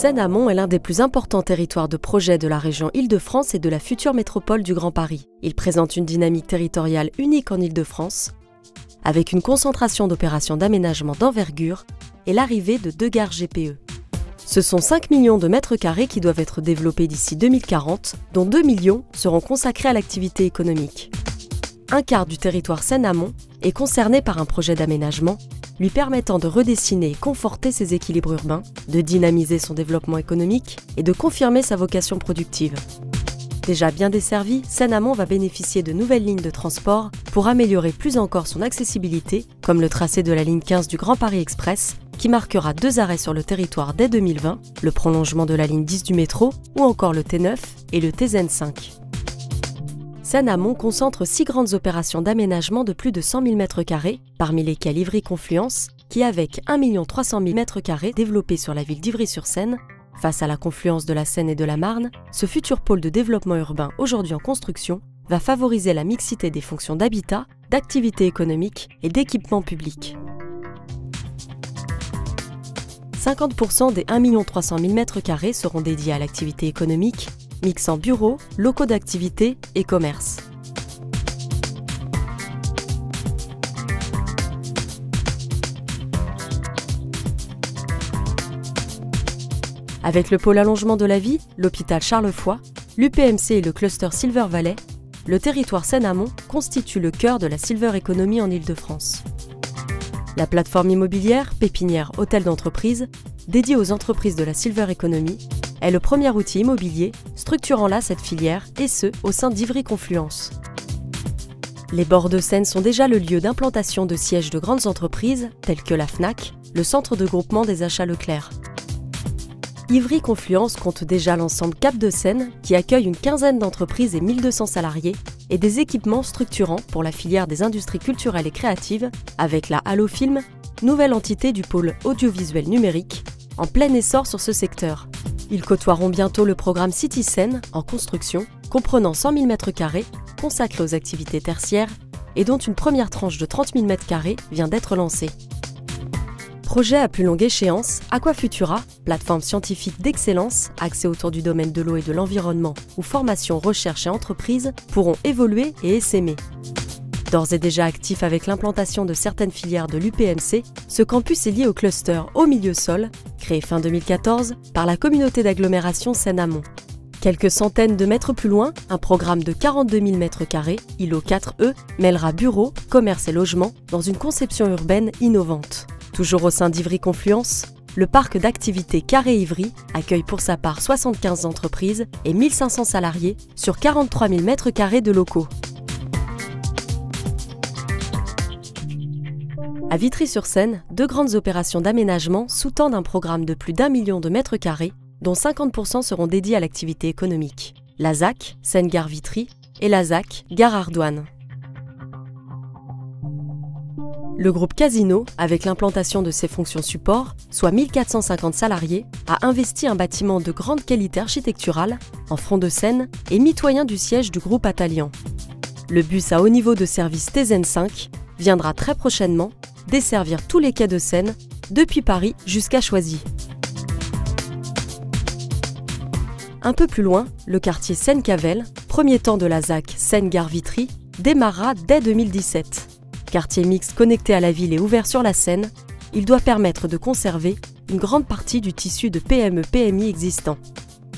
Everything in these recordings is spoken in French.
Seine-Amont est l'un des plus importants territoires de projet de la région Île-de-France et de la future métropole du Grand Paris. Il présente une dynamique territoriale unique en Île-de-France, avec une concentration d'opérations d'aménagement d'envergure et l'arrivée de 2 gares GPE. Ce sont 5 millions de mètres carrés qui doivent être développés d'ici 2040, dont 2 millions seront consacrés à l'activité économique. Un quart du territoire Seine-Amont est concerné par un projet d'aménagement lui permettant de redessiner et conforter ses équilibres urbains, de dynamiser son développement économique et de confirmer sa vocation productive. Déjà bien desservi, Seine-Amont va bénéficier de nouvelles lignes de transport pour améliorer plus encore son accessibilité, comme le tracé de la ligne 15 du Grand Paris Express, qui marquera 2 arrêts sur le territoire dès 2020, le prolongement de la ligne 10 du métro ou encore le T9 et le TZN5. Seine-Amont concentre 6 grandes opérations d'aménagement de plus de 100 000 m², parmi lesquelles Ivry-Confluence, qui avec 1 300 000 m² développés sur la ville d'Ivry-sur-Seine, face à la confluence de la Seine et de la Marne, ce futur pôle de développement urbain aujourd'hui en construction va favoriser la mixité des fonctions d'habitat, d'activité économique et d'équipement public. 50% des 1 300 000 m² seront dédiés à l'activité économique, mixant bureaux, locaux d'activité et commerce. Avec le pôle allongement de la vie, l'hôpital Charles-Foix, l'UPMC et le cluster Silver Valley, le territoire Seine-Amont constitue le cœur de la Silver Economy en Île-de-France. La plateforme immobilière Pépinière Hôtel d'entreprise, dédiée aux entreprises de la Silver Economy, est le premier outil immobilier structurant là cette filière, et ce, au sein d'Ivry-Confluence. Les bords de Seine sont déjà le lieu d'implantation de sièges de grandes entreprises, telles que la Fnac, le centre de groupement des achats Leclerc. Ivry-Confluence compte déjà l'ensemble Cap de Seine, qui accueille une quinzaine d'entreprises et 1200 salariés, et des équipements structurants pour la filière des industries culturelles et créatives, avec la Allofilm, nouvelle entité du pôle audiovisuel numérique, en plein essor sur ce secteur. Ils côtoieront bientôt le programme City Seine, en construction, comprenant 100 000 m² consacrés aux activités tertiaires et dont une première tranche de 30 000 m² vient d'être lancée. Projet à plus longue échéance, Aquafutura, plateforme scientifique d'excellence axée autour du domaine de l'eau et de l'environnement, où formation, recherche et entreprise pourront évoluer et essaimer. D'ores et déjà actif avec l'implantation de certaines filières de l'UPMC, ce campus est lié au cluster Eau Milieu Sol, créé fin 2014 par la communauté d'agglomération Seine-Amont. Quelques centaines de mètres plus loin, un programme de 42 000 m², îlot 4E, mêlera bureaux, commerce et logement dans une conception urbaine innovante. Toujours au sein d'Ivry-Confluence, le parc d'activités Carré-Ivry accueille pour sa part 75 entreprises et 1500 salariés sur 43 000 m² de locaux. À Vitry-sur-Seine, 2 grandes opérations d'aménagement sous-tendent un programme de plus d'1 million de m², dont 50% seront dédiés à l'activité économique. La ZAC, Seine-Gare Vitry, et la ZAC, Gare Ardouane. Le groupe Casino, avec l'implantation de ses fonctions support, soit 1450 salariés, a investi un bâtiment de grande qualité architecturale, en front de Seine et mitoyen du siège du groupe Atalian. Le bus à haut niveau de service TZN5 viendra très prochainement desservir tous les quais de Seine, depuis Paris jusqu'à Choisy. Un peu plus loin, le quartier Seine-Cavel, premier temps de la ZAC Seine-Gare Vitry, démarrera dès 2017. Quartier mixte connecté à la ville et ouvert sur la Seine, il doit permettre de conserver une grande partie du tissu de PME-PMI existant.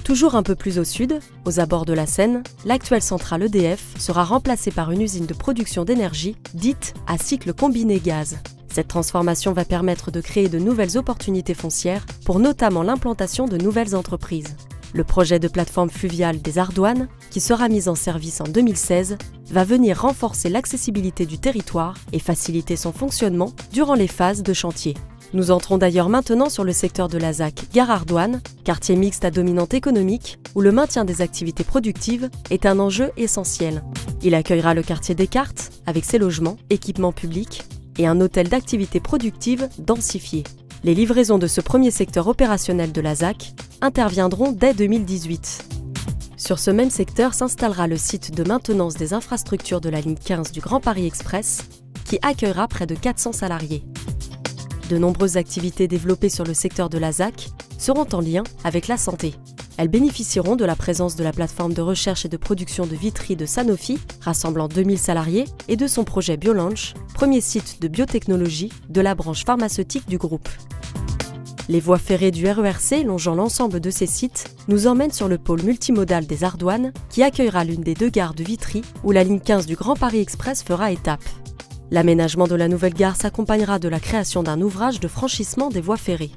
Toujours un peu plus au sud, aux abords de la Seine, l'actuelle centrale EDF sera remplacée par une usine de production d'énergie dite à cycle combiné gaz. Cette transformation va permettre de créer de nouvelles opportunités foncières pour notamment l'implantation de nouvelles entreprises. Le projet de plateforme fluviale des Ardouanes, qui sera mis en service en 2016, va venir renforcer l'accessibilité du territoire et faciliter son fonctionnement durant les phases de chantier. Nous entrons d'ailleurs maintenant sur le secteur de la ZAC Gare Ardouane, quartier mixte à dominante économique, où le maintien des activités productives est un enjeu essentiel. Il accueillera le quartier Descartes, avec ses logements, équipements publics et un hôtel d'activités productives densifié. Les livraisons de ce premier secteur opérationnel de la ZAC interviendront dès 2018. Sur ce même secteur s'installera le site de maintenance des infrastructures de la ligne 15 du Grand Paris Express, qui accueillera près de 400 salariés. De nombreuses activités développées sur le secteur de la ZAC seront en lien avec la santé. Elles bénéficieront de la présence de la plateforme de recherche et de production de Vitry de Sanofi, rassemblant 2000 salariés, et de son projet BioLaunch, premier site de biotechnologie de la branche pharmaceutique du groupe. Les voies ferrées du RERC longeant l'ensemble de ces sites nous emmènent sur le pôle multimodal des Ardoines qui accueillera l'une des deux gares de Vitry où la ligne 15 du Grand Paris Express fera étape. L'aménagement de la nouvelle gare s'accompagnera de la création d'un ouvrage de franchissement des voies ferrées.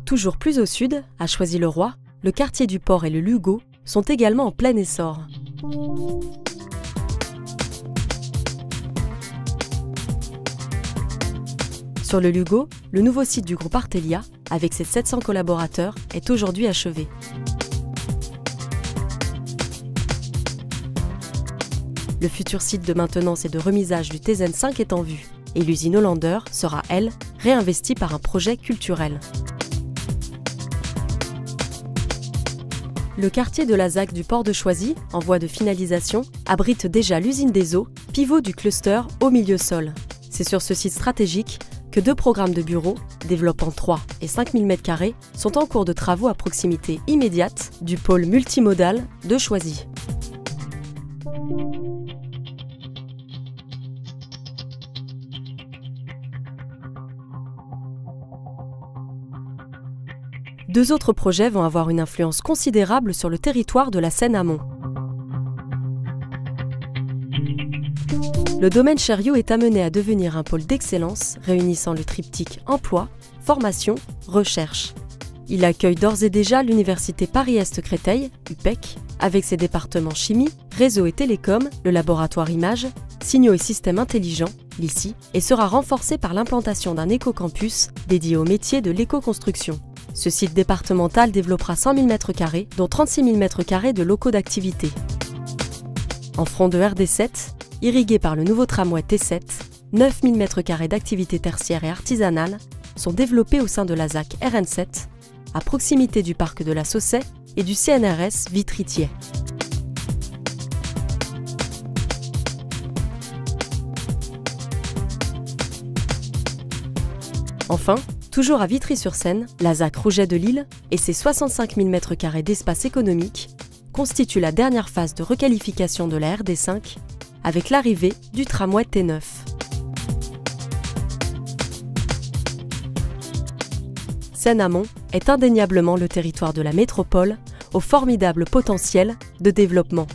Toujours plus au sud, à Choisy-le-Roi, le quartier du Port et le Lugo sont également en plein essor. Sur le Lugo, le nouveau site du groupe Artelia, avec ses 700 collaborateurs, est aujourd'hui achevé. Le futur site de maintenance et de remisage du Tesen 5 est en vue, et l'usine Hollander sera, elle, réinvestie par un projet culturel. Le quartier de la ZAC du port de Choisy, en voie de finalisation, abrite déjà l'usine des eaux, pivot du cluster au milieu sol. C'est sur ce site stratégique que 2 programmes de bureaux, développant 3 et 5000 m², sont en cours de travaux à proximité immédiate du pôle multimodal de Choisy. Deux autres projets vont avoir une influence considérable sur le territoire de la Seine-Amont. Le domaine Chériot est amené à devenir un pôle d'excellence réunissant le triptyque emploi, formation, recherche. Il accueille d'ores et déjà l'université Paris-Est-Créteil, UPEC, avec ses départements chimie, réseau et télécom, le laboratoire images, signaux et systèmes intelligents, l'ICI, et sera renforcé par l'implantation d'un éco-campus dédié au métier de l'éco-construction. Ce site départemental développera 100 000 m², dont 36 000 m² de locaux d'activité. En front de RD7, irrigué par le nouveau tramway T7, 9 000 m² d'activités tertiaires et artisanales sont développés au sein de la ZAC RN7, à proximité du parc de la Saussay et du CNRS Vitry-Thiais. Enfin, toujours à Vitry-sur-Seine, la ZAC Rouget de Lille et ses 65 000 m² d'espace économique constituent la dernière phase de requalification de la RD5 avec l'arrivée du tramway T9. Seine-Amont est indéniablement le territoire de la métropole au formidable potentiel de développement.